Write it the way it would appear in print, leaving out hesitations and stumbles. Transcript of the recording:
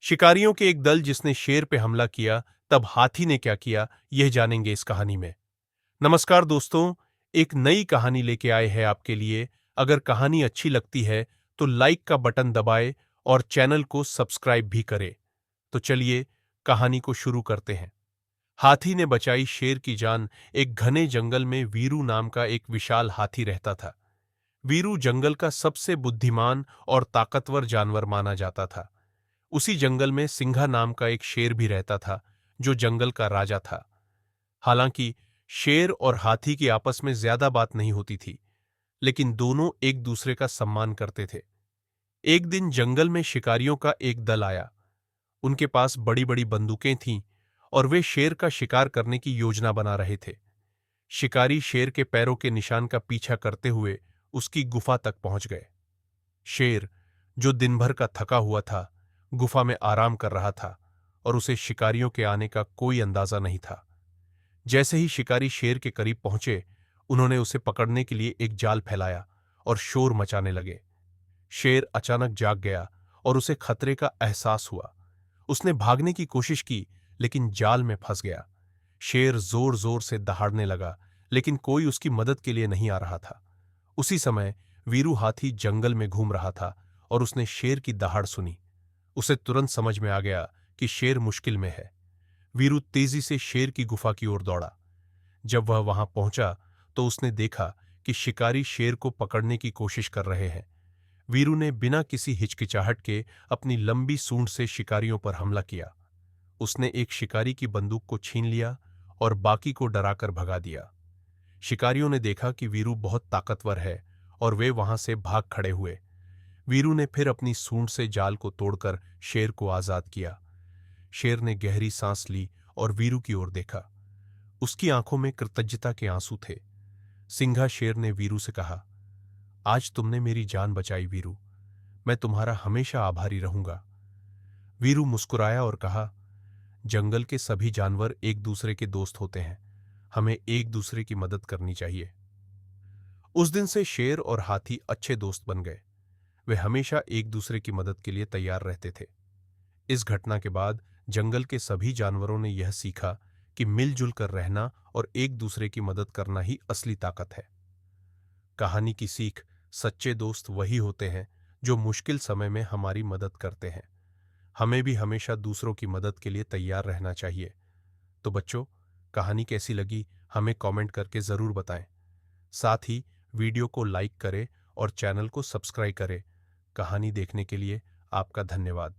शिकारियों के एक दल जिसने शेर पे हमला किया, तब हाथी ने क्या किया, यह जानेंगे इस कहानी में। नमस्कार दोस्तों, एक नई कहानी लेके आए हैं आपके लिए। अगर कहानी अच्छी लगती है तो लाइक का बटन दबाएं और चैनल को सब्सक्राइब भी करें। तो चलिए कहानी को शुरू करते हैं। हाथी ने बचाई शेर की जान। एक घने जंगल में वीरू नाम का एक विशाल हाथी रहता था। वीरू जंगल का सबसे बुद्धिमान और ताकतवर जानवर माना जाता था। उसी जंगल में सिंघा नाम का एक शेर भी रहता था, जो जंगल का राजा था। हालांकि शेर और हाथी की आपस में ज्यादा बात नहीं होती थी, लेकिन दोनों एक दूसरे का सम्मान करते थे। एक दिन जंगल में शिकारियों का एक दल आया। उनके पास बड़ी बड़ी बंदूकें थीं और वे शेर का शिकार करने की योजना बना रहे थे। शिकारी शेर के पैरों के निशान का पीछा करते हुए उसकी गुफा तक पहुंच गए। शेर, जो दिन भर का थका हुआ था, गुफा में आराम कर रहा था और उसे शिकारियों के आने का कोई अंदाजा नहीं था। जैसे ही शिकारी शेर के करीब पहुंचे, उन्होंने उसे पकड़ने के लिए एक जाल फैलाया और शोर मचाने लगे। शेर अचानक जाग गया और उसे खतरे का एहसास हुआ। उसने भागने की कोशिश की, लेकिन जाल में फंस गया। शेर जोर जोर से दहाड़ने लगा, लेकिन कोई उसकी मदद के लिए नहीं आ रहा था। उसी समय वीरू हाथी जंगल में घूम रहा था और उसने शेर की दहाड़ सुनी। उसे तुरंत समझ में आ गया कि शेर मुश्किल में है। वीरू तेजी से शेर की गुफा की ओर दौड़ा। जब वह वहां पहुंचा तो उसने देखा कि शिकारी शेर को पकड़ने की कोशिश कर रहे हैं। वीरू ने बिना किसी हिचकिचाहट के अपनी लंबी सूंड से शिकारियों पर हमला किया। उसने एक शिकारी की बंदूक को छीन लिया और बाकी को डराकर भगा दिया। शिकारियों ने देखा कि वीरू बहुत ताकतवर है और वे वहां से भाग खड़े हुए। वीरू ने फिर अपनी सूंड से जाल को तोड़कर शेर को आजाद किया। शेर ने गहरी सांस ली और वीरू की ओर देखा। उसकी आंखों में कृतज्ञता के आंसू थे। सिंघा शेर ने वीरू से कहा, आज तुमने मेरी जान बचाई वीरू। मैं तुम्हारा हमेशा आभारी रहूंगा। वीरू मुस्कुराया और कहा, जंगल के सभी जानवर एक दूसरे के दोस्त होते हैं। हमें एक दूसरे की मदद करनी चाहिए। उस दिन से शेर और हाथी अच्छे दोस्त बन गए। वे हमेशा एक दूसरे की मदद के लिए तैयार रहते थे। इस घटना के बाद जंगल के सभी जानवरों ने यह सीखा कि मिलजुल कर रहना और एक दूसरे की मदद करना ही असली ताकत है। कहानी की सीख, सच्चे दोस्त वही होते हैं जो मुश्किल समय में हमारी मदद करते हैं। हमें भी हमेशा दूसरों की मदद के लिए तैयार रहना चाहिए। तो बच्चों, कहानी कैसी लगी हमें कमेंट करके जरूर बताएं। साथ ही वीडियो को लाइक करें और चैनल को सब्सक्राइब करें। कहानी देखने के लिए आपका धन्यवाद।